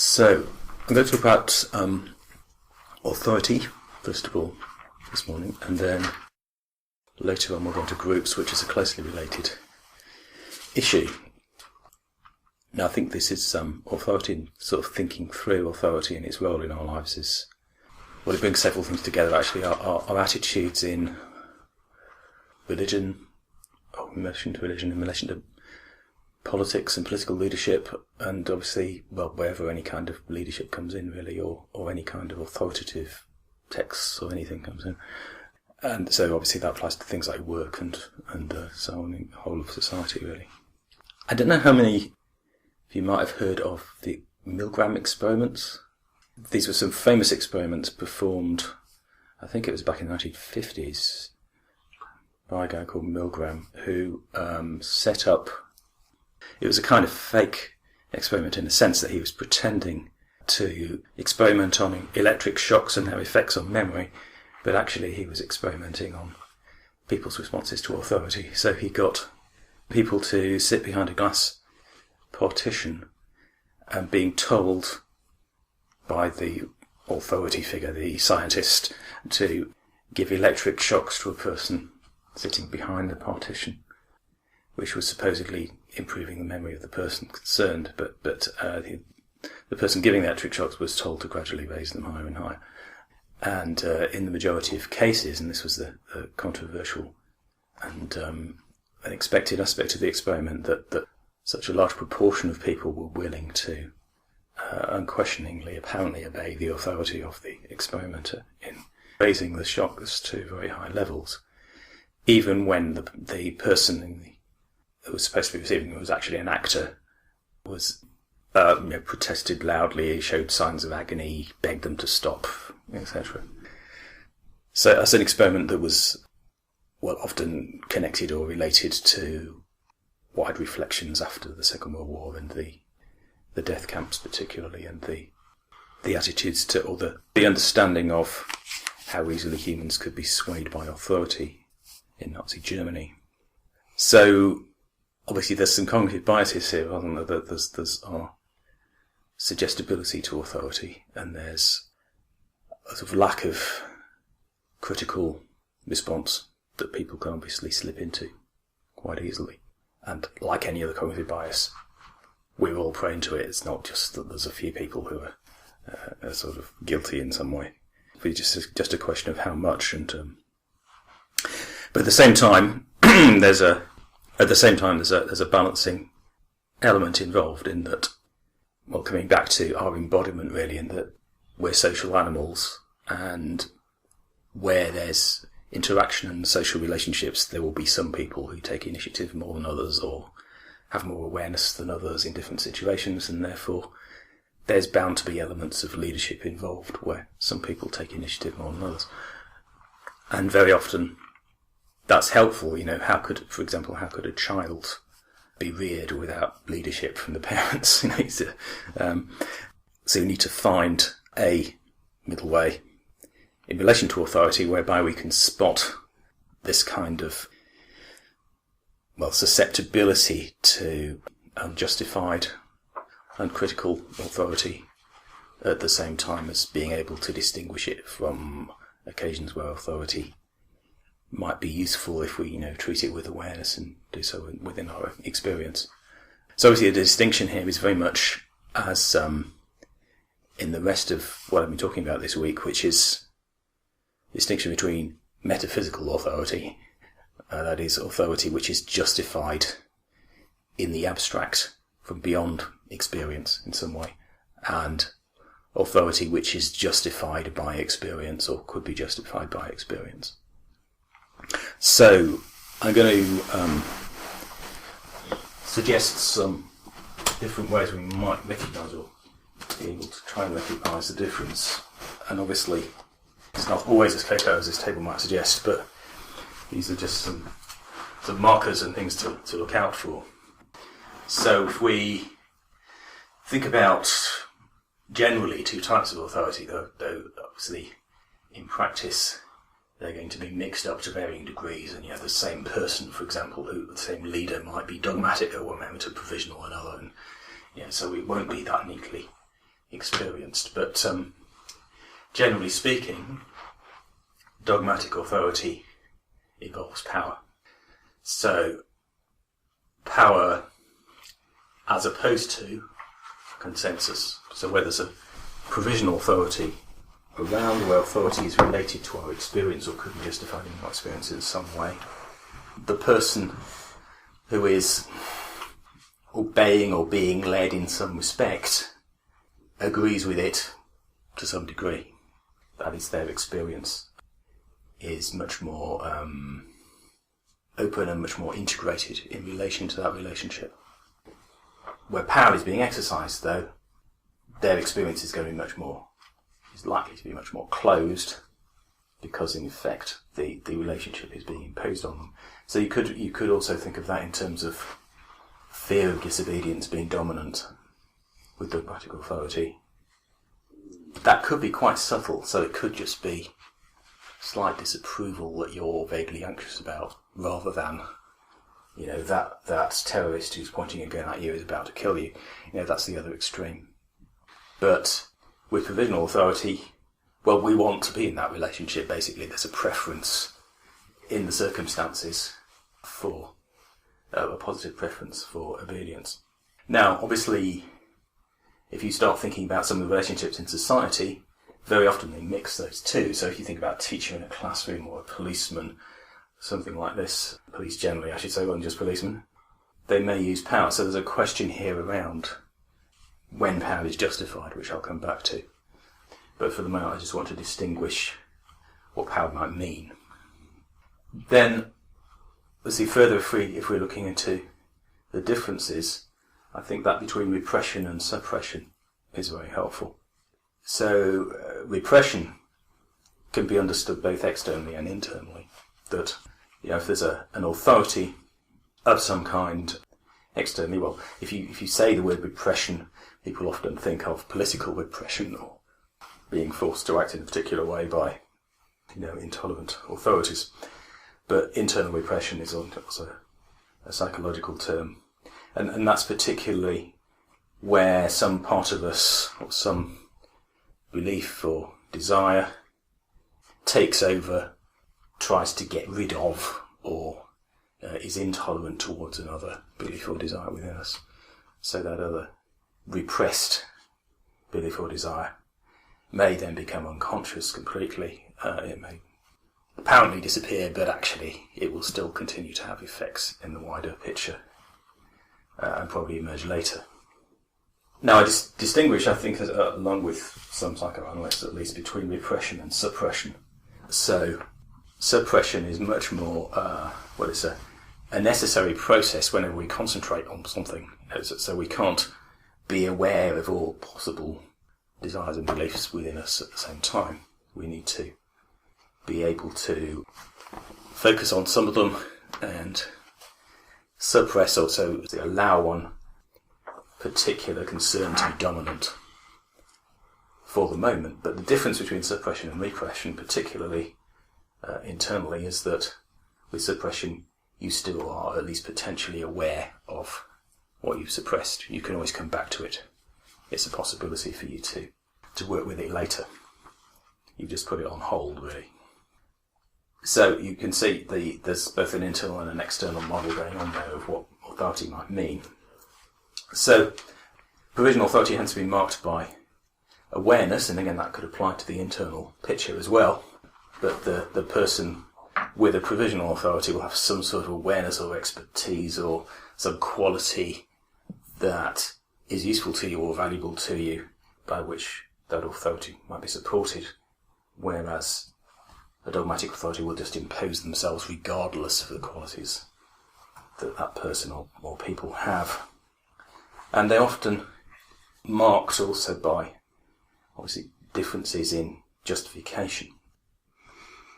So, I'm going to talk about authority, first of all, this morning, and then later on we'll go into groups, which is a closely related issue. Now, I think this is authority, and sort of thinking through authority and its role in our lives is, well, it brings several things together, actually. Our attitudes in religion, or in relation to religion, in relation to politics and political leadership, and obviously, well, wherever any kind of leadership comes in, really, or any kind of authoritative texts or anything comes in. And so obviously that applies to things like work and so on in the whole of society, really. I don't know how many of you might have heard of the Milgram Experiments. These were some famous experiments performed, I think it was back in the 1950s, by a guy called Milgram, who set up. It was a kind of fake experiment in the sense that he was pretending to experiment on electric shocks and their effects on memory, but actually he was experimenting on people's responses to authority. So he got people to sit behind a glass partition and being told by the authority figure, the scientist, to give electric shocks to a person sitting behind the partition, which was supposedly improving the memory of the person concerned, but the person giving the electric shocks was told to gradually raise them higher and higher. And in the majority of cases, and this was the controversial and unexpected aspect of the experiment, that such a large proportion of people were willing to unquestioningly, apparently obey the authority of the experimenter in raising the shocks to very high levels, even when the person that was supposed to be receiving, who was actually an actor, was protested loudly, showed signs of agony, begged them to stop, etc. So that's an experiment that was, well, often connected or related to wide reflections after the Second World War and the death camps particularly, and the attitudes to, or the understanding of how easily humans could be swayed by authority in Nazi Germany. So obviously there's some cognitive biases here, rather than there's our suggestibility to authority, and there's a sort of lack of critical response that people can obviously slip into quite easily. And like any other cognitive bias, we're all prone to it. It's not just that there's a few people who are sort of guilty in some way. It's just a question of how much. And but at the same time, there's a balancing element involved in that. Well, coming back to our embodiment, really, in that we're social animals, and where there's interaction and social relationships, there will be some people who take initiative more than others, or have more awareness than others in different situations, and therefore there's bound to be elements of leadership involved where some people take initiative more than others. And very often that's helpful. How could a child be reared without leadership from the parents? So you need to find a middle way in relation to authority whereby we can spot this kind of, well, susceptibility to unjustified, uncritical authority, at the same time as being able to distinguish it from occasions where authority might be useful if we, treat it with awareness and do so within our experience. So obviously the distinction here is very much as in the rest of what I've been talking about this week, which is the distinction between metaphysical authority, that is authority which is justified in the abstract from beyond experience in some way, and authority which is justified by experience or could be justified by experience. So I'm going to suggest some different ways we might recognise or be able to try and recognise the difference. And obviously it's not always as clear as this table might suggest, but these are just some markers and things to look out for. So if we think about generally two types of authority, though obviously in practice they're going to be mixed up to varying degrees, and the same person, for example, the same leader might be dogmatic at one moment and provisional another, and so it won't be that neatly experienced. But generally speaking, dogmatic authority involves power. So power as opposed to consensus. So where there's a provisional authority around, where authority is related to our experience or could be justified in our experience in some way, the person who is obeying or being led in some respect agrees with it to some degree. That is, their experience is much more open and much more integrated in relation to that relationship. Where power is being exercised, though, their experience is likely to be much more closed, because in effect the relationship is being imposed on them. So you could also think of that in terms of fear of disobedience being dominant with dogmatic authority. That could be quite subtle, so it could just be slight disapproval that you're vaguely anxious about, rather than, that terrorist who's pointing a gun at you is about to kill you. That's the other extreme. But with provisional authority, well, we want to be in that relationship, basically. There's a preference in the circumstances for a positive preference for obedience. Now, obviously, if you start thinking about some of the relationships in society, very often they mix those two. So if you think about a teacher in a classroom or a policeman, something like this, police generally, I should say, rather than just policemen, they may use power. So there's a question here around when power is justified, which I'll come back to. But for the moment, I just want to distinguish what power might mean. Then, let's see, further, if we're looking into the differences, I think that between repression and suppression is very helpful. So, repression can be understood both externally and internally. That, if there's an authority of some kind externally, well, if you say the word repression, people often think of political repression or being forced to act in a particular way by, intolerant authorities. But internal repression is also a psychological term. And that's particularly where some part of us, or some belief or desire, takes over, tries to get rid of, or is intolerant towards another belief or desire within us. So that other repressed belief or desire may then become unconscious completely. It may apparently disappear, but actually it will still continue to have effects in the wider picture and probably emerge later. Now, I distinguish, I think, along with some psychoanalysts at least, between repression and suppression. So, suppression is much more, it's a necessary process whenever we concentrate on something. So we can't be aware of all possible desires and beliefs within us at the same time. We need to be able to focus on some of them and suppress, also allow one particular concern to be dominant for the moment. But the difference between suppression and repression, particularly internally, is that with suppression you still are at least potentially aware of what you've suppressed. You can always come back to it. It's a possibility for you to work with it later. You just put it on hold, really. So you can see there's both an internal and an external model going on there of what authority might mean. So provisional authority has to be marked by awareness, and again that could apply to the internal picture as well. But the person with a provisional authority will have some sort of awareness or expertise or some quality that is useful to you or valuable to you, by which that authority might be supported, whereas a dogmatic authority will just impose themselves regardless of the qualities that that person or people have. And they're often marked also by, obviously, differences in justification.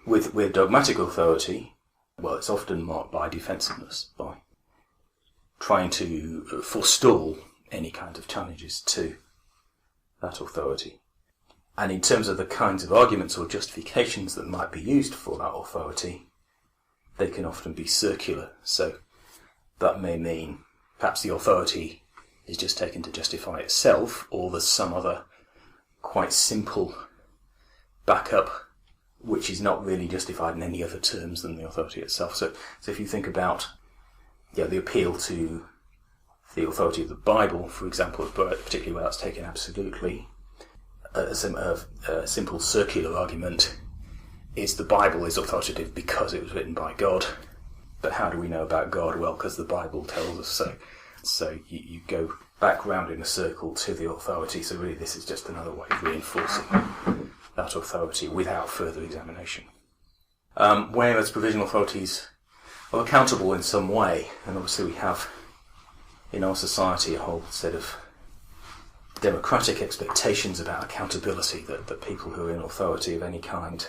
With dogmatic authority, well, it's often marked by defensiveness, by trying to forestall any kind of challenges to that authority. And in terms of the kinds of arguments or justifications that might be used for that authority, they can often be circular. So that may mean perhaps the authority is just taken to justify itself, or there's some other quite simple backup, which is not really justified in any other terms than the authority itself. So if you think about the appeal to the authority of the Bible, for example, particularly where that's taken absolutely, a simple circular argument is the Bible is authoritative because it was written by God. But how do we know about God? Well, because the Bible tells us so. So you go back round in a circle to the authority. So really this is just another way of reinforcing that authority without further examination. Whereas provisional authorities are accountable in some way, and obviously we have in our society a whole set of democratic expectations about accountability, that people who are in authority of any kind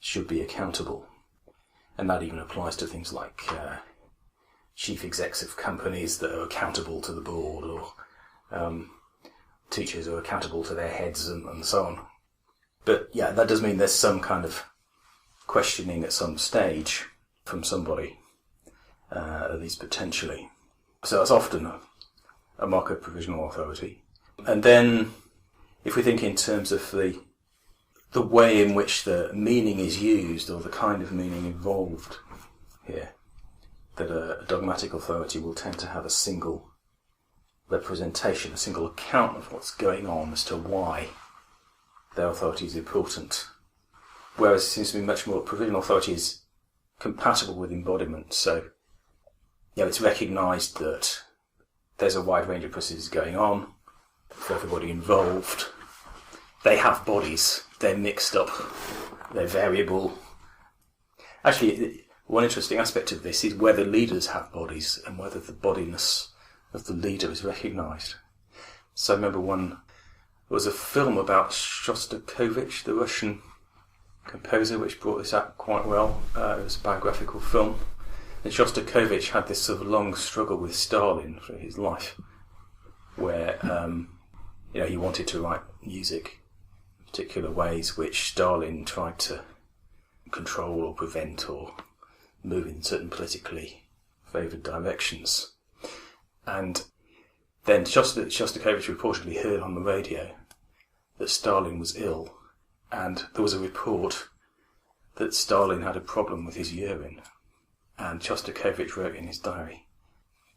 should be accountable. And that even applies to things like chief execs of companies that are accountable to the board, or teachers who are accountable to their heads, and so on. But yeah, that does mean there's some kind of questioning at some stage from somebody, at least potentially. So that's often a mark of provisional authority. And then, if we think in terms of the way in which the meaning is used, or the kind of meaning involved here, that a dogmatic authority will tend to have a single representation, a single account of what's going on as to why their authority is important. Whereas it seems to be much more, provisional authority is compatible with embodiment. So, it's recognised that there's a wide range of processes going on for everybody involved. They have bodies, they're mixed up, they're variable. Actually, one interesting aspect of this is whether leaders have bodies and whether the bodiness of the leader is recognised. So I remember there was a film about Shostakovich, the Russian composer, which brought this out quite well. It was a biographical film. And Shostakovich had this sort of long struggle with Stalin through his life, where he wanted to write music in particular ways which Stalin tried to control or prevent or move in certain politically favoured directions. And then Shostakovich reportedly heard on the radio that Stalin was ill, and there was a report that Stalin had a problem with his urine. And Shostakovich wrote in his diary,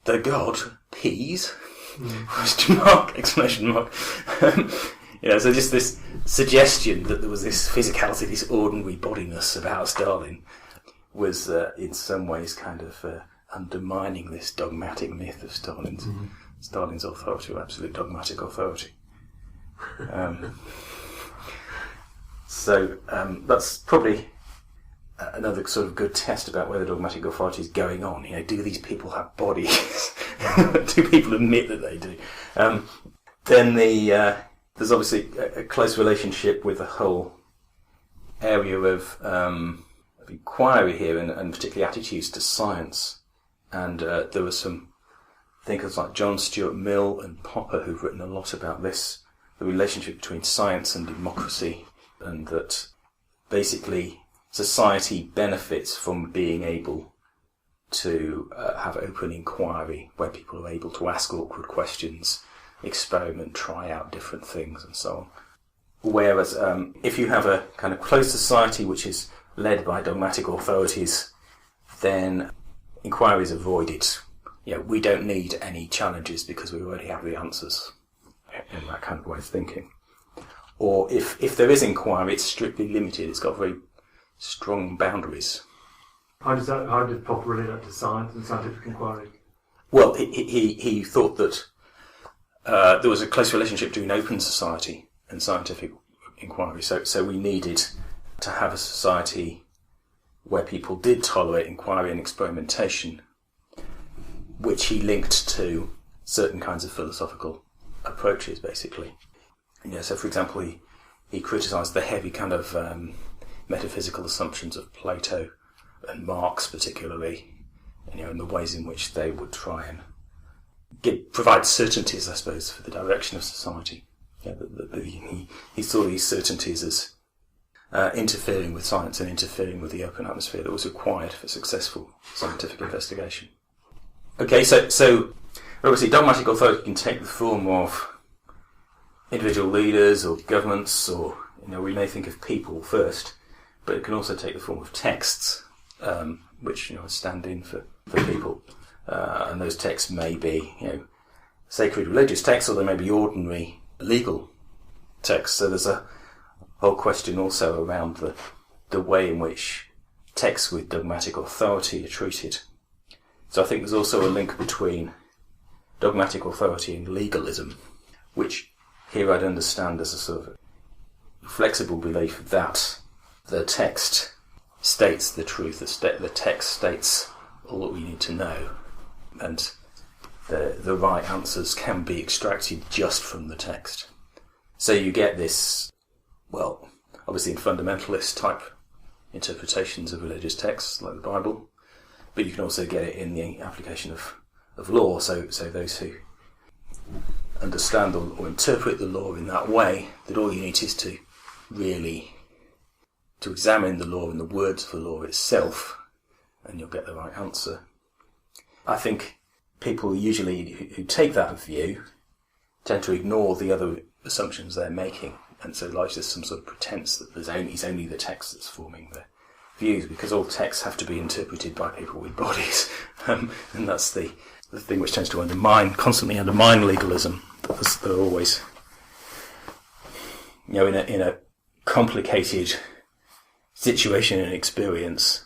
"The god pees?" Question mark, exclamation mark. So just this suggestion that there was this physicality, this ordinary bodiness about Stalin was in some ways kind of undermining this dogmatic myth of Stalin's authority, or absolute dogmatic authority. So that's probably another sort of good test about whether dogmatic authority is going on. Do these people have bodies? Do people admit that they do? Then there's obviously a close relationship with the whole area of inquiry here, and particularly attitudes to science. And there were some thinkers like John Stuart Mill and Popper who've written a lot about this, the relationship between science and democracy, and that basically society benefits from being able to have open inquiry where people are able to ask awkward questions, experiment, try out different things, and so on. Whereas if you have a kind of closed society which is led by dogmatic authorities, then inquiry is avoided. We don't need any challenges because we already have the answers, in that kind of way of thinking. Or if there is inquiry, it's strictly limited. It's got very strong boundaries. How did Popper relate that to science and scientific inquiry? Well, he thought that there was a close relationship between open society and scientific inquiry. So we needed to have a society where people did tolerate inquiry and experimentation, which he linked to certain kinds of philosophical approaches, basically. So for example, he criticised the heavy kind of metaphysical assumptions of Plato and Marx particularly, and the ways in which they would try and provide certainties, I suppose, for the direction of society. He saw these certainties as interfering with science and interfering with the open atmosphere that was required for successful scientific investigation. Okay, so obviously dogmatic authority can take the form of individual leaders or governments, or we may think of people first, but it can also take the form of texts, which stand in for people, and those texts may be sacred religious texts, or they may be ordinary legal texts. So there's a whole question also around the way in which texts with dogmatic authority are treated. So I think there's also a link between dogmatic authority and legalism, which here I'd understand as a sort of flexible belief that the text states the truth, the text states all that we need to know, and the right answers can be extracted just from the text. So you get this, well, obviously in fundamentalist type interpretations of religious texts like the Bible, but you can also get it in the application of law. So those who understand or interpret the law in that way, that all you need is to examine the law and the words of the law itself, and you'll get the right answer. I think people usually who take that view tend to ignore the other assumptions they're making, and so there's some sort of pretense that it's only the text that's forming their views, because all texts have to be interpreted by people with bodies, and that's the thing which tends to constantly undermine legalism. They're always, in a complicated situation and experience,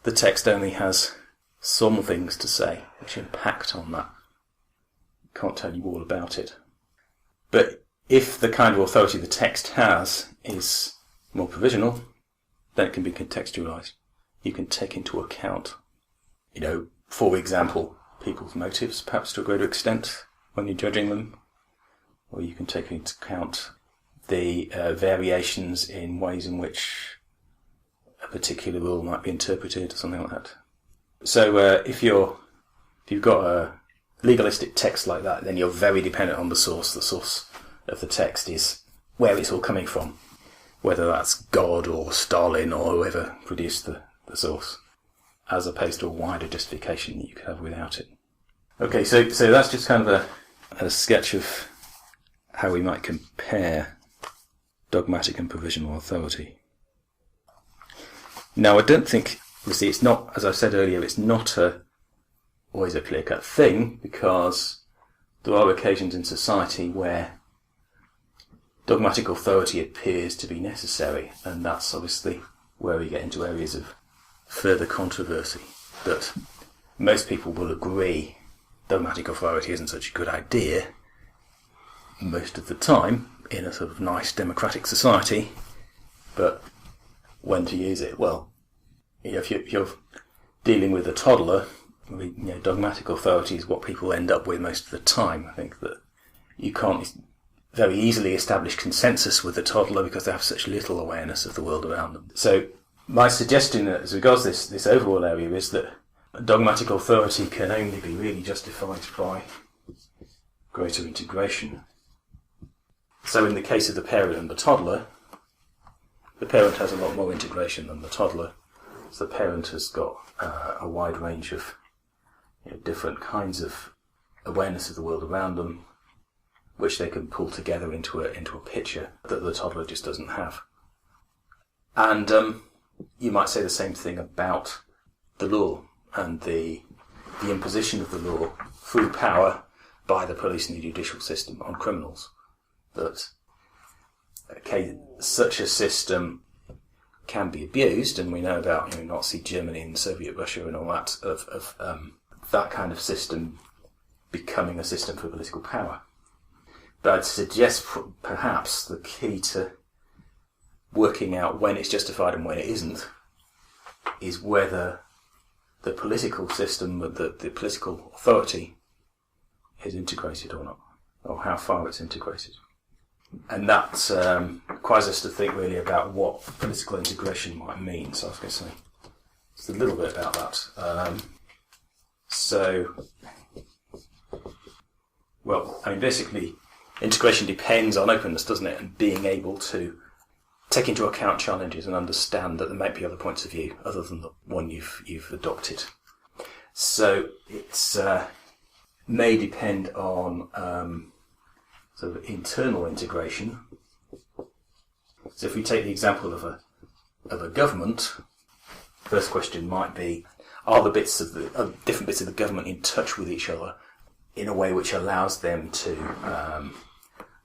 the text only has some things to say which impact on that. Can't tell you all about it. But if the kind of authority the text has is more provisional, then it can be contextualized. You can take into account, for example, people's motives, perhaps to a greater extent, when you're judging them. Or you can take into account the variations in ways in which a particular rule might be interpreted, or something like that. So if you've got a legalistic text like that, then you're very dependent on the source. The source of the text is where it's all coming from, whether that's God or Stalin or whoever produced the source, as opposed to a wider justification that you could have without it. Okay, so that's just kind of a sketch of how we might compare dogmatic and provisional authority. Now, I don't think, it's not, as I said earlier, it's not always a clear-cut thing, because there are occasions in society where dogmatic authority appears to be necessary, and that's obviously where we get into areas of further controversy. But most people will agree dogmatic authority isn't such a good idea most of the time in a sort of nice democratic society, but when to use it? Well, if you're dealing with a toddler, dogmatic authority is what people end up with most of the time. I think that you can't very easily establish consensus with a toddler because they have such little awareness of the world around them. So my suggestion as regards this overall area is that dogmatic authority can only be really justified by greater integration. So in the case of the parent and the toddler, the parent has a lot more integration than the toddler. So the parent has got a wide range of different kinds of awareness of the world around them, which they can pull together into a picture that the toddler just doesn't have. And you might say the same thing about the law and the imposition of the law through power by the police and the judicial system on criminals. That such a system can be abused, and we know about Nazi Germany and Soviet Russia and all that, of that kind of system becoming a system for political power. But I'd suggest perhaps the key to working out when it's justified and when it isn't is whether the political system, the political authority is integrated or not, or how far it's integrated. And that requires us to think really about what political integration might mean. So I was going to say just a little bit about that. Basically, integration depends on openness, doesn't it? And being able to take into account challenges and understand that there might be other points of view other than the one you've adopted. So it's may depend on sort of internal integration. So if we take the example of a government, first question might be, are the bits of the different bits of the government in touch with each other in a way which allows them to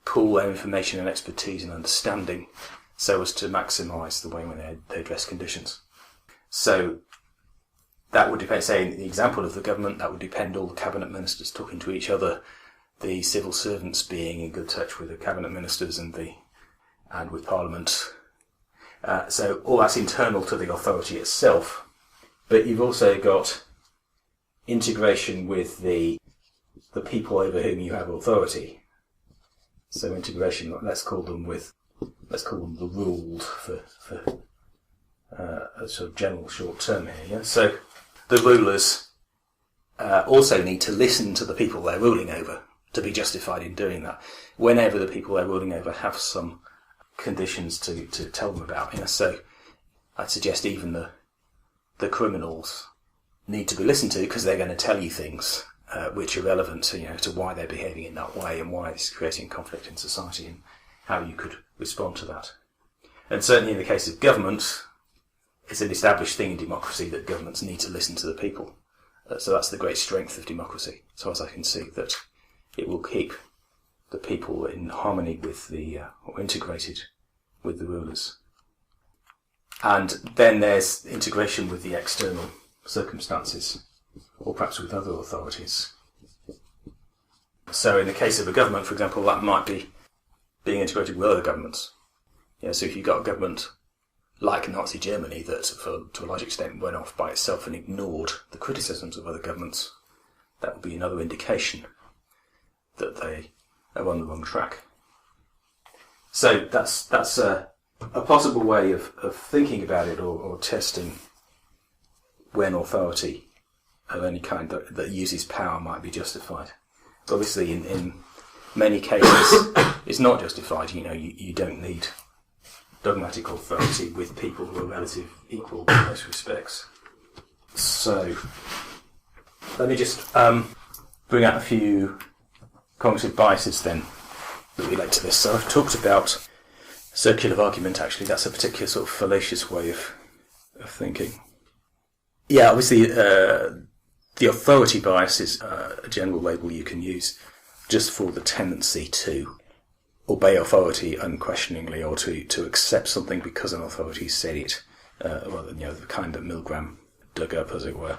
pool their information and expertise and understanding so as to maximise the way when they address conditions. So that would depend, say in the example of the government, that would depend all the cabinet ministers talking to each other, the civil servants being in good touch with the cabinet ministers and with Parliament. So all that's internal to the authority itself. But you've also got integration with the people over whom you have authority. So integration, let's call them the ruled for a sort of general short term here. Yeah? So the rulers also need to listen to the people they're ruling over to be justified in doing that. Whenever the people they're ruling over have some conditions to tell them about. You know? So I'd suggest even the criminals need to be listened to because they're going to tell you things which are relevant to why they're behaving in that way and why it's creating conflict in society and how you could respond to that. And certainly in the case of government, it's an established thing in democracy that governments need to listen to the people. So that's the great strength of democracy, as far as I can see, that it will keep the people in harmony with or integrated with the rulers. And then there's integration with the external circumstances, or perhaps with other authorities. So in the case of a government, for example, that might be being integrated with other governments. So if you've got a government like Nazi Germany that, to a large extent, went off by itself and ignored the criticisms of other governments, that would be another indication that they are on the wrong track. So that's a possible way of thinking about it or testing when authority of any kind that uses power might be justified. Obviously, in many cases, it's not justified. You don't need dogmatic authority with people who are relative equal in most respects. So, let me just bring out a few cognitive biases then that relate to this. So I've talked about circular argument, actually. That's a particular sort of fallacious way of thinking. Yeah, obviously, the authority bias is a general label you can use just for the tendency to obey authority unquestioningly or to accept something because an authority said it, the kind that Milgram dug up, as it were.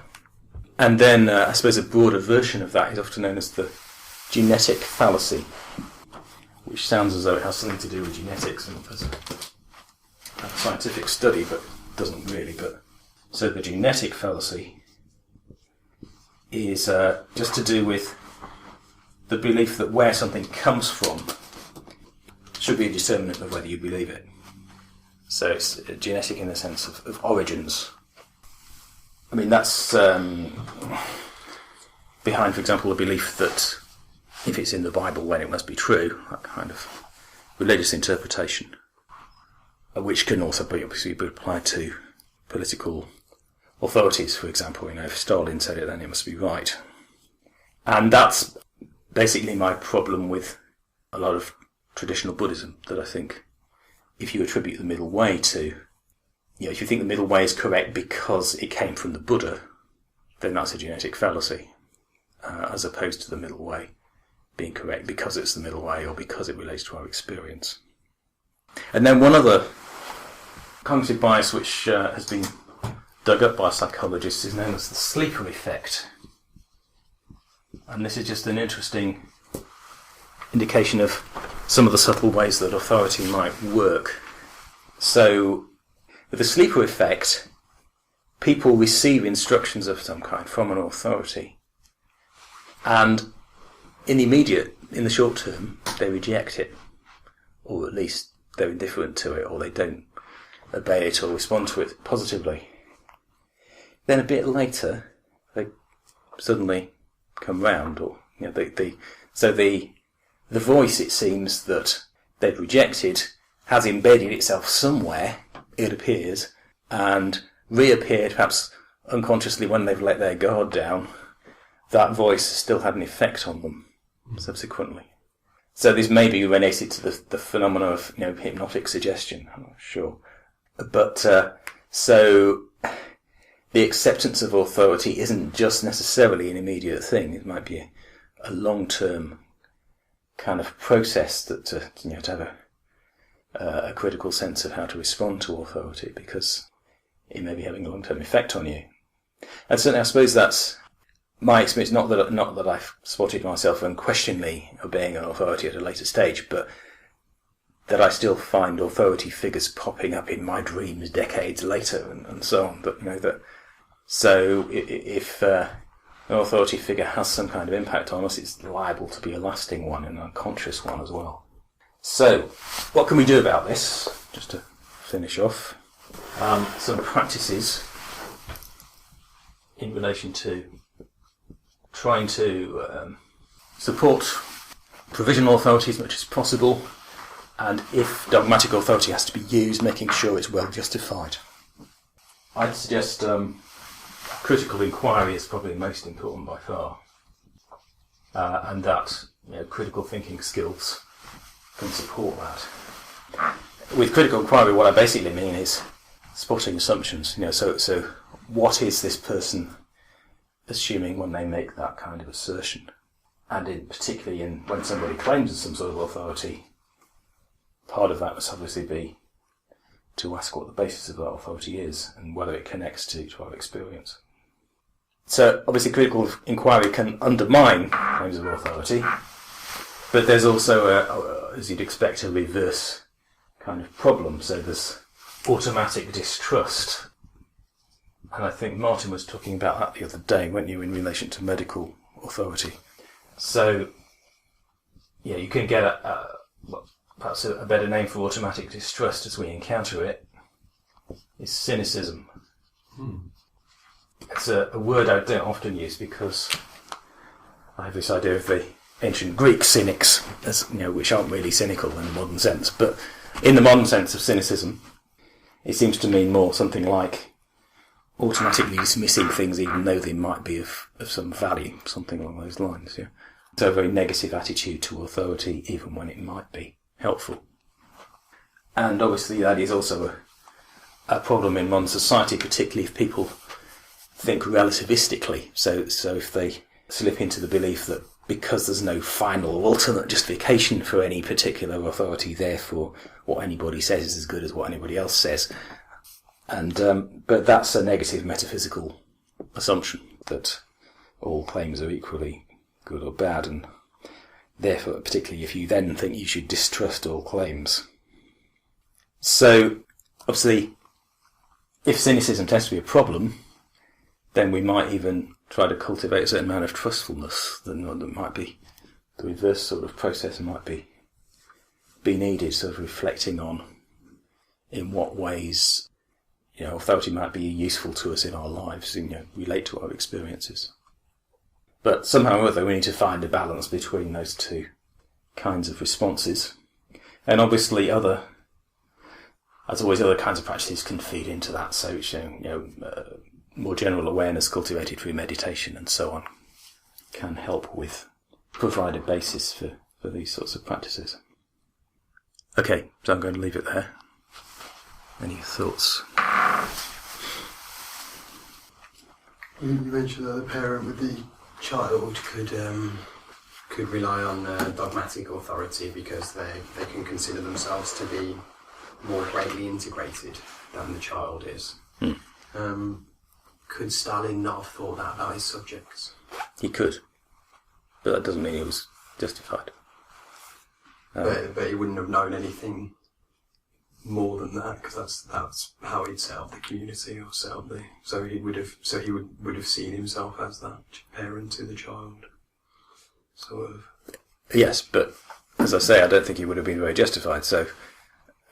And then, I suppose, a broader version of that is often known as the genetic fallacy, which sounds as though it has something to do with genetics and as a scientific study, but doesn't really. So the genetic fallacy is just to do with the belief that where something comes from should be a determinant of whether you believe it. So it's genetic in the sense of origins. I mean, that's behind, for example, the belief that if it's in the Bible, then it must be true, that kind of religious interpretation, which can also be obviously be applied to political authorities, for example. If Stalin said it, then it must be right. And that's basically my problem with a lot of traditional Buddhism, that I think if you attribute the middle way to, if you think the middle way is correct because it came from the Buddha, then that's a genetic fallacy, as opposed to the middle way being correct because it's the middle way or because it relates to our experience. And then one other cognitive bias which has been dug up by psychologists is known as the sleeper effect. And this is just an interesting indication of some of the subtle ways that authority might work. So, with the sleeper effect, people receive instructions of some kind from an authority, and in the short term, they reject it, or at least they're indifferent to it, or they don't obey it or respond to it positively. Then a bit later, they suddenly come round, or the voice, it seems, that they've rejected has embedded itself somewhere, it appears, and reappeared perhaps unconsciously when they've let their guard down. That voice still had an effect on them subsequently. So this may be related to the phenomena of hypnotic suggestion. I'm not sure, but so the acceptance of authority isn't just necessarily an immediate thing. It might be a long-term kind of process that to have a critical sense of how to respond to authority, because it may be having a long-term effect on you. And certainly, I suppose that's my experience. Not that I've spotted myself unquestioningly obeying an authority at a later stage, but that I still find authority figures popping up in my dreams decades later, and so on. But so if an authority figure has some kind of impact on us, it's liable to be a lasting one and an unconscious one as well. So, what can we do about this? Just to finish off, some practices in relation to trying to support provisional authority as much as possible, and if dogmatic authority has to be used, making sure it's well justified. I'd suggest critical inquiry is probably the most important by far, and that critical thinking skills can support that. With critical inquiry, what I basically mean is spotting assumptions. So what is this person assuming when they make that kind of assertion? And particularly when somebody claims some sort of authority, part of that must obviously be to ask what the basis of that authority is and whether it connects to our experience. So obviously critical inquiry can undermine claims of authority, but there's also, as you'd expect, a reverse kind of problem. So there's automatic distrust. And I think Martin was talking about that the other day, weren't you, in relation to medical authority. So, you can get perhaps a better name for automatic distrust as we encounter it is cynicism. It's a word I don't often use because I have this idea of the ancient Greek cynics, as which aren't really cynical in the modern sense. But in the modern sense of cynicism, it seems to mean more something like automatically dismissing things even though they might be of some value, something along those lines. Yeah. So a very negative attitude to authority, even when it might be helpful. And obviously that is also a problem in modern society, particularly if people think relativistically. So if they slip into the belief that because there's no final or ultimate justification for any particular authority, therefore what anybody says is as good as what anybody else says. And but that's a negative metaphysical assumption, that all claims are equally good or bad, and therefore, particularly if you then think you should distrust all claims. So, obviously, if cynicism tends to be a problem, then we might even try to cultivate a certain amount of trustfulness. Then that might be the reverse sort of process might be needed, sort of reflecting on in what ways authority might be useful to us in our lives, relate to our experiences. But somehow or other we need to find a balance between those two kinds of responses. And obviously as always, other kinds of practices can feed into that. So, more general awareness cultivated through meditation and so on can help provide a basis for these sorts of practices. Okay, so I'm going to leave it there. Any thoughts? You mentioned that the parent with the child could rely on dogmatic authority because they can consider themselves to be more greatly integrated than the child is. Could Stalin not have thought that about his subjects? He could, but that doesn't mean he was justified. But he wouldn't have known anything more than that, because that's how he'd set up the community, or set up he would have seen himself as that parent to the child, sort of. Yes, but as I say, I don't think he would have been very justified. So,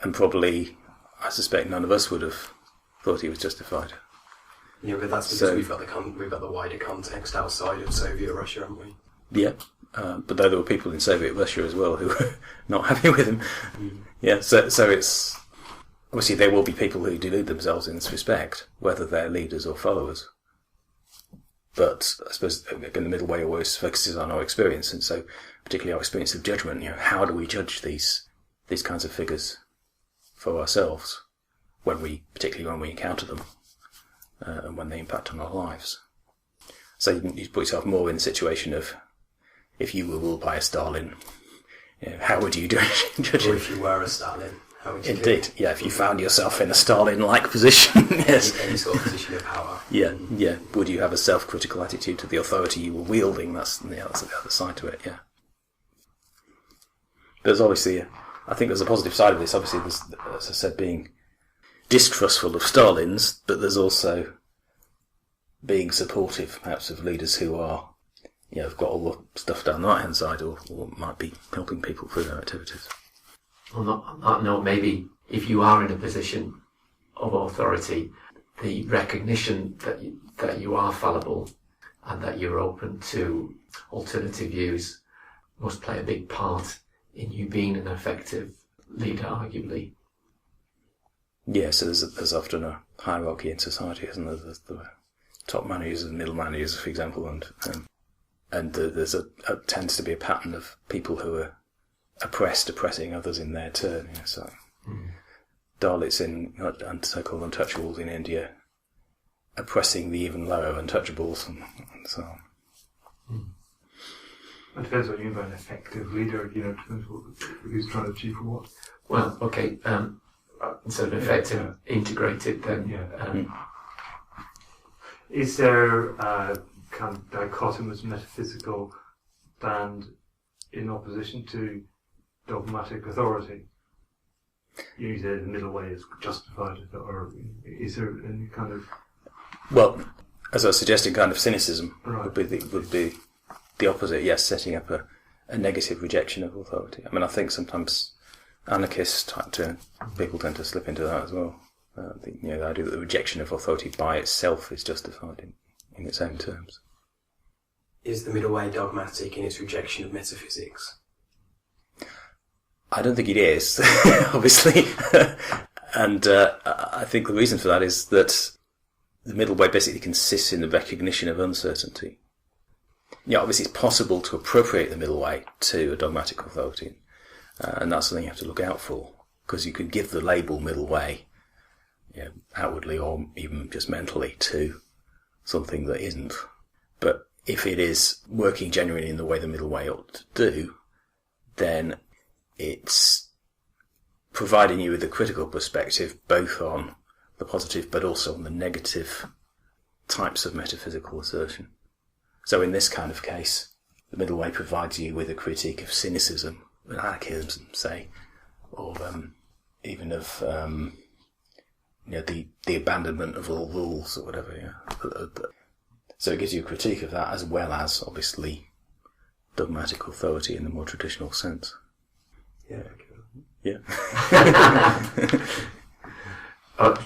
and probably, I suspect none of us would have thought he was justified. Yeah, but that's because we've got the wider context outside of Soviet Russia, haven't we? Yeah, but though there were people in Soviet Russia as well who were not happy with him. Yeah, so it's obviously there will be people who delude themselves in this respect, whether they're leaders or followers. But I suppose again the middle way always focuses on our experience, and so particularly our experience of judgment. How do we judge these kinds of figures for ourselves, particularly when we encounter them, and when they impact on our lives? So you put yourself more in the situation of, if you were ruled by a Stalin, how would you judge it? Or if you were a Stalin, how would you do Indeed, it? yeah. If you found yourself in a Stalin-like position, yes, Any sort of position of power. yeah. Would you have a self-critical attitude to the authority you were wielding? That's the other side to it. Yeah. There's obviously, I think there's a positive side of this. Obviously, there's, as I said, being distrustful of Stalins, but there's also being supportive, perhaps, of leaders who are, have got all the stuff down the right-hand side, or might be helping people through their activities. On that note, maybe if you are in a position of authority, the recognition that you are fallible and that you're open to alternative views must play a big part in you being an effective leader, arguably. Yeah, so there's often a hierarchy in society, isn't there? There's the top managers and middle managers, for example, and there's tends to be a pattern of people who are oppressing others in their turn. So Dalits and so-called untouchables in India oppressing the even lower untouchables, and so on. It depends what you mean by an effective leader. It depends who's trying to achieve what. Well, okay. Instead of effective, integrated, then. Is there a kind of dichotomous metaphysical stand in opposition to dogmatic authority? You say the middle way is justified, or is there any kind of... Well, as I was suggesting, kind of cynicism Right. would be the opposite. Yes, setting up a negative rejection of authority. I mean, I think sometimes anarchists people tend to slip into that as well. The idea that the rejection of authority by itself is justified in its own terms. Is the middle way dogmatic in its rejection of metaphysics? I don't think it is, obviously. And I think the reason for that is that the middle way basically consists in the recognition of uncertainty. Obviously it's possible to appropriate the middle way to a dogmatic authority, and that's something you have to look out for, because you can give the label middle way, outwardly or even just mentally, to something that isn't. But if it is working genuinely in the way the middle way ought to do, then it's providing you with a critical perspective both on the positive but also on the negative types of metaphysical assertion. So in this kind of case, the middle way provides you with a critique of cynicism and anarchism, say, or even of the abandonment of all rules or whatever. So it gives you a critique of that, as well as obviously dogmatic authority in the more traditional sense. Yeah.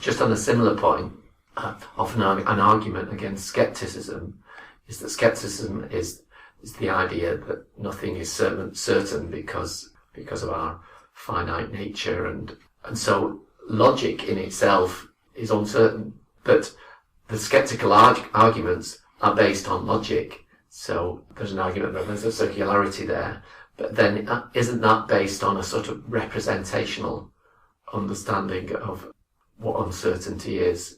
Just on a similar point, often an argument against skepticism is that skepticism is the idea that nothing is certain because of our finite nature, and so logic in itself is uncertain. But the skeptical arguments are based on logic, so there's an argument that there's a circularity there. But then isn't that based on a sort of representational understanding of what uncertainty is?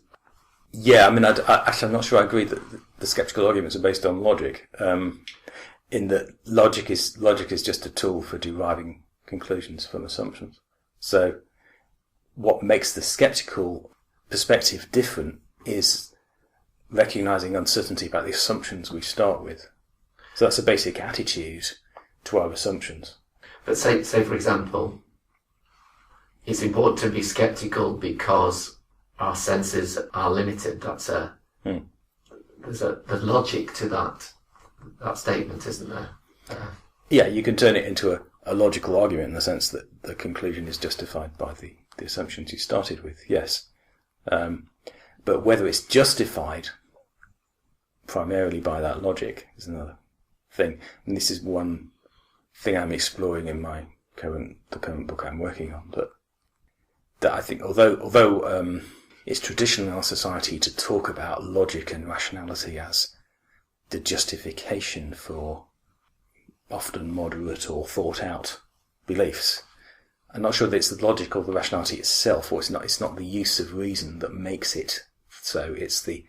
Yeah, I mean, actually, I'm not sure I agree that the skeptical arguments are based on logic. In that logic is just a tool for deriving conclusions from assumptions. So, what makes the skeptical perspective different is recognizing uncertainty about the assumptions we start with. So that's a basic attitude to our assumptions. But say for example, it's important to be skeptical because our senses are limited. There's logic to that statement, isn't there? Yeah, you can turn it into a logical argument in the sense that the conclusion is justified by the assumptions you started with, yes. But whether it's justified primarily by that logic is another thing. And this is one thing I'm exploring in the current book I'm working on. That I think, although it's traditional in our society to talk about logic and rationality as the justification for often moderate or thought out beliefs. I'm not sure that it's the logic or the rationality itself, or it's not the use of reason that makes it so. It's the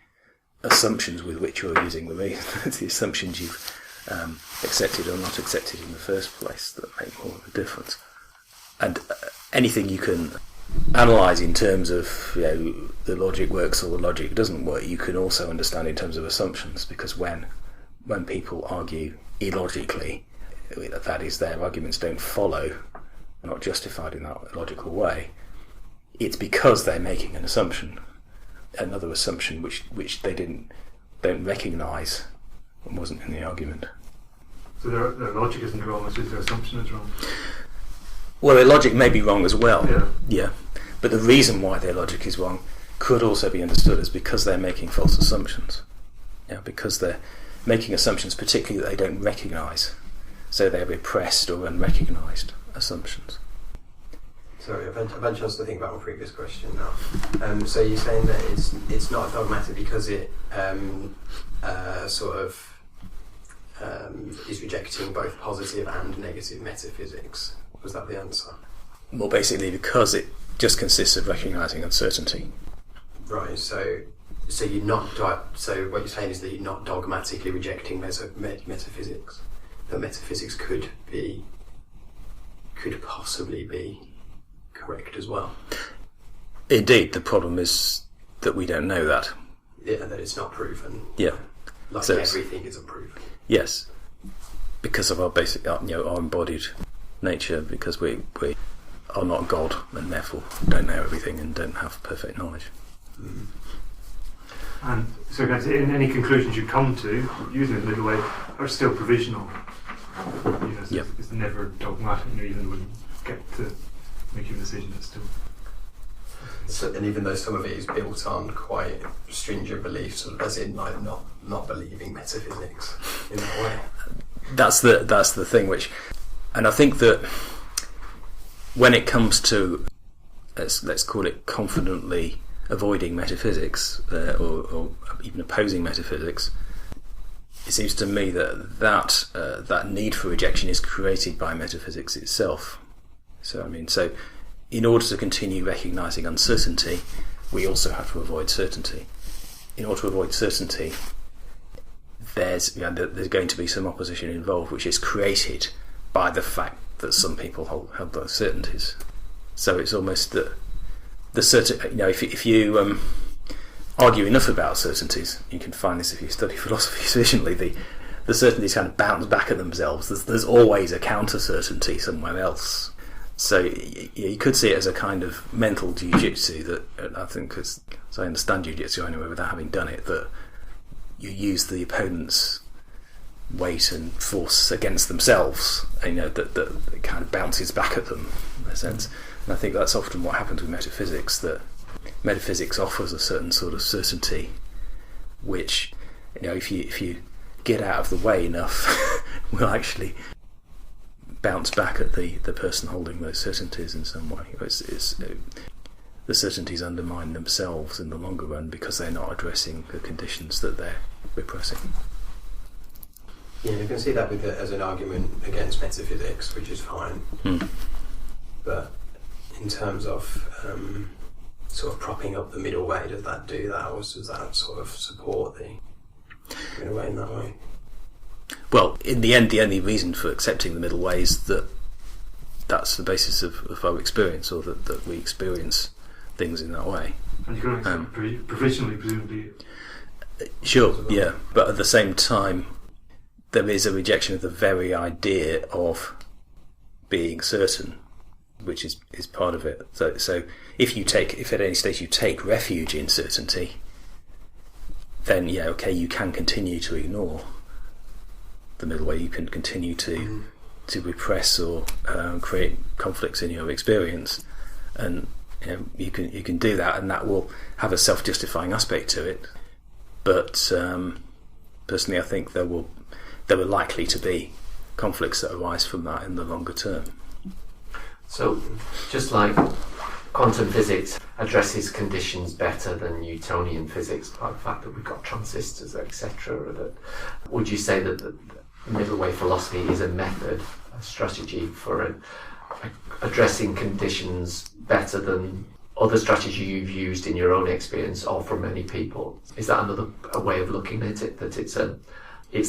assumptions with which you're using the reason. It's the assumptions you've accepted or not accepted in the first place that make all the difference. And anything you can analyse in terms of the logic works or the logic doesn't work, you can also understand in terms of assumptions, because when people argue illogically, that is, their arguments don't follow, are not justified in that logical way, it's because they're making an assumption, another assumption which they don't recognise and wasn't in the argument. So their logic isn't wrong, it's just their assumption is wrong. Well, their logic may be wrong as well. Yeah. But the reason why their logic is wrong could also be understood as because they're making false assumptions. Because they're making assumptions particularly that they don't recognise. So they're repressed or unrecognised assumptions. Sorry, I've had a chance to think about my previous question now. So you're saying that it's not dogmatic because it is rejecting both positive and negative metaphysics. Was that the answer? Well, basically because it just consists of recognising uncertainty. Right. So you're not. So what you're saying is that you're not dogmatically rejecting metaphysics. That metaphysics could possibly be correct as well. Indeed, the problem is that we don't know that. Yeah, that it's not proven. Yeah. Like So everything isn't proven. Yes, because of our basic, our embodied nature, because we are not God and therefore don't know everything and don't have perfect knowledge. Mm. And so in any conclusions you come to, using the middle way, are still provisional. So it's never dogmatic, even when you get to make your decision, it's still... So, and even though some of it is built on quite stringent beliefs, as in like not believing metaphysics in that way. That's the thing and I think that when it comes to let's call it confidently avoiding metaphysics or even opposing metaphysics, it seems to me that need for rejection is created by metaphysics itself. So in order to continue recognising uncertainty, we also have to avoid certainty. In order to avoid certainty, there's going to be some opposition involved, which is created by the fact that some people hold those certainties. So it's almost that the certain, if you argue enough about certainties, you can find this if you study philosophy sufficiently. The certainties kind of bounce back at themselves. There's always a counter certainty somewhere else. So you could see it as a kind of mental jiu-jitsu that I think, as I understand jiu-jitsu anyway, without having done it, that you use the opponent's weight and force against themselves, and that it kind of bounces back at them in a sense. And I think that's often what happens with metaphysics, that metaphysics offers a certain sort of certainty which, if you get out of the way enough, will actually bounce back at the person holding those certainties in some way. The certainties undermine themselves in the longer run because they're not addressing the conditions that they're repressing. Yeah, you can see that as an argument against metaphysics, which is fine. But in terms of sort of propping up the middle way, does that do that, or does that sort of support the middle way in that way? Well, in the end, the only reason for accepting the middle way is that that's the basis of our experience, or that we experience things in that way. And you can accept provisionally, presumably. Sure, yeah. But at the same time, there is a rejection of the very idea of being certain, which is part of it. So if at any stage you take refuge in certainty, then you can continue to ignore the middle way. You can continue to repress or create conflicts in your experience, and you can do that, and that will have a self-justifying aspect to it. But personally, I think there are likely to be conflicts that arise from that in the longer term. So, just like quantum physics addresses conditions better than Newtonian physics by the fact that we've got transistors, etc., would you say that middle way philosophy is a method, a strategy for addressing conditions better than other strategy you've used in your own experience or from many people. Is that a way of looking at it, that it's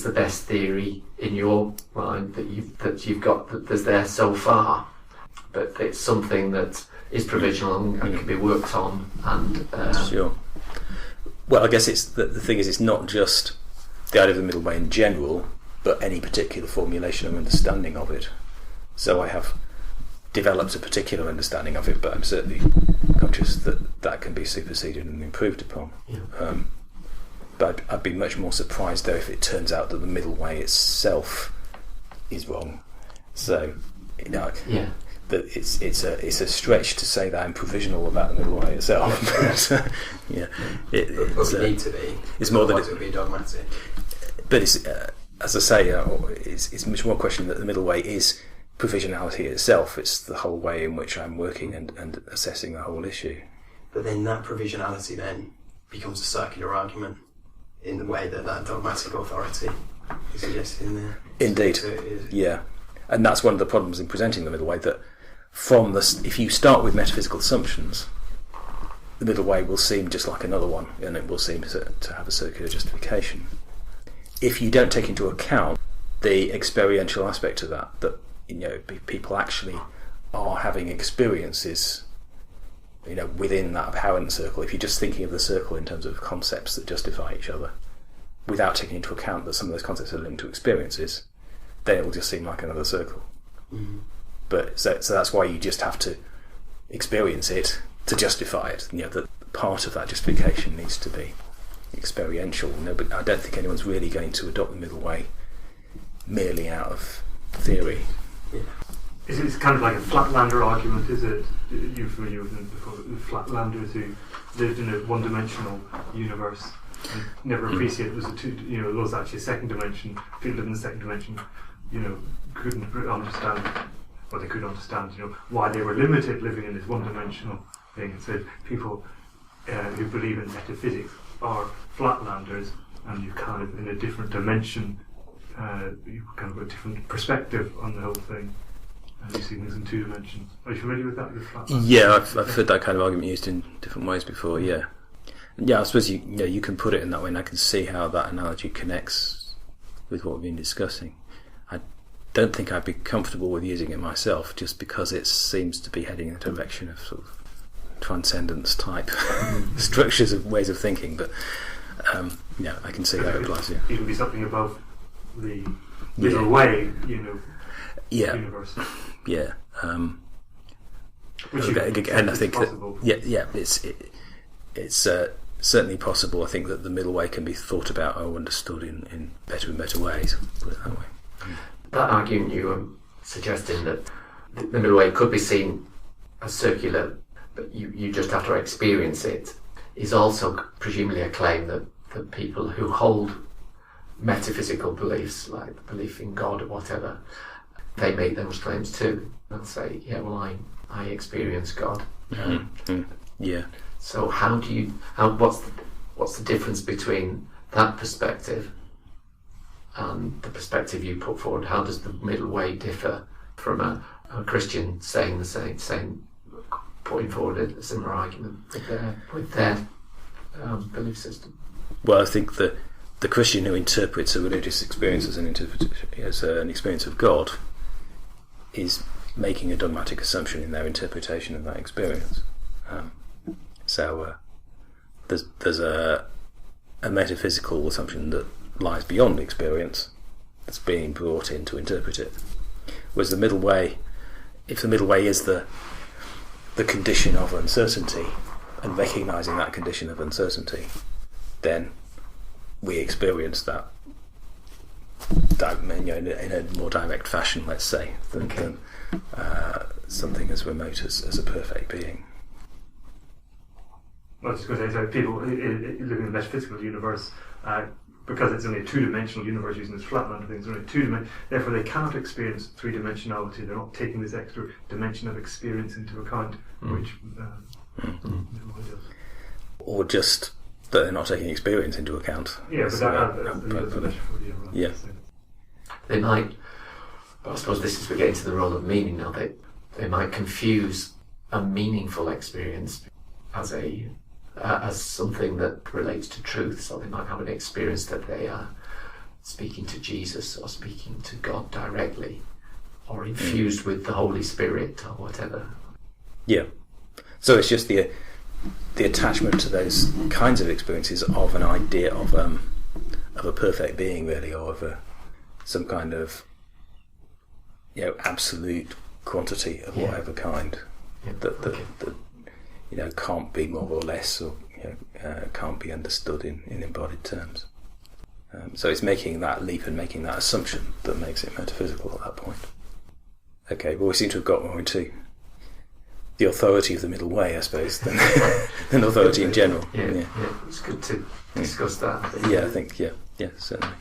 the best theory in your mind that you've got that there's there so far, but it's something that is provisional and can be worked on and Sure. Well, I guess the thing is, it's not just the idea of the middle way in general, but any particular formulation or understanding of it. So I have developed a particular understanding of it, but I'm certainly conscious that can be superseded and improved upon. Yeah. But I'd be much more surprised, though, if it turns out that the middle way itself is wrong. So, yeah. that it's a stretch to say that I'm provisional about the middle way itself. Yeah, but we need to be. It's more than it would be dogmatic. But it's as I say, it's much more a question that the middle way is provisionality itself. It's the whole way in which I'm working and assessing the whole issue. But then that provisionality then becomes a circular argument in the way that dogmatic authority is suggested in there. Indeed, So yeah. And that's one of the problems in presenting the middle way, that if you start with metaphysical assumptions, the middle way will seem just like another one, and it will seem to have a circular justification. If you don't take into account the experiential aspect of that people actually are having experiences, within that apparent circle. If you're just thinking of the circle in terms of concepts that justify each other, without taking into account that some of those concepts are linked to experiences, then it will just seem like another circle. Mm-hmm. But so that's why you just have to experience it to justify it. That part of that justification needs to be experiential. But I don't think anyone's really going to adopt the middle way merely out of theory. Yeah. It's kind of like a flatlander argument, is it? You're familiar with them before, the flatlanders who lived in a one-dimensional universe and never appreciated there was actually a second dimension. People living in the second dimension, couldn't understand, or they could understand, why they were limited living in this one-dimensional thing. And so people who believe in metaphysics are flatlanders, and you're kind of in a different dimension, you've kind of got a different perspective on the whole thing. And you see things in two dimensions. Are you familiar with that? Yeah, I've heard that kind of argument used in different ways before. Yeah, I suppose you can put it in that way, and I can see how that analogy connects with what we've been discussing. I don't think I'd be comfortable with using it myself, just because it seems to be heading in a direction of sort of transcendence type structures of ways of thinking. But I can see how it applies. Yeah, it would be something above the middle way, universe. Yeah. Which again, I think possible. It's certainly possible. I think that the middle way can be thought about or understood in better and better ways. Put it that way. That argument you were suggesting that the middle way could be seen as circular, but you just have to experience it, is also presumably a claim that people who hold metaphysical beliefs, like the belief in God or whatever, they make those claims too. They'll say, I experience God. Yeah. So what's the difference between that perspective and the perspective you put forward? How does the middle way differ from a Christian saying the same, putting forward a similar argument with their belief system? Well, I think the Christian who interprets a religious experience as an experience of God is making a dogmatic assumption in their interpretation of that experience. So there's a metaphysical assumption that lies beyond experience that's being brought in to interpret it. Whereas the middle way, if the middle way is the condition of uncertainty, and recognising that condition of uncertainty, then we experience that in a more direct fashion, let's say, than something as remote as a perfect being. Well, I was just going to say, so people living in a metaphysical universe, because it's only a two-dimensional universe using this flatlander thing, it's only two-dimensional, therefore they cannot experience three-dimensionality. They're not taking this extra dimension of experience into account, which nobody does. Or just that they're not taking experience into account. Yeah, but that's a metaphor, yeah. They might, but I suppose this is we're getting to the role of meaning now. They might confuse a meaningful experience as something that relates to truth. So they might have an experience that they are speaking to Jesus or speaking to God directly, or infused with the Holy Spirit or whatever. Yeah. So it's just the attachment to those kinds of experiences of an idea of a perfect being, really, or of some kind of absolute quantity of whatever kind that can't be more or less, or can't be understood in embodied terms. So it's making that leap and making that assumption that makes it metaphysical at that point. Okay, well, we seem to have got more into the authority of the middle way, I suppose, than authority in general. Yeah, it's good to discuss that. Yeah, I think, certainly.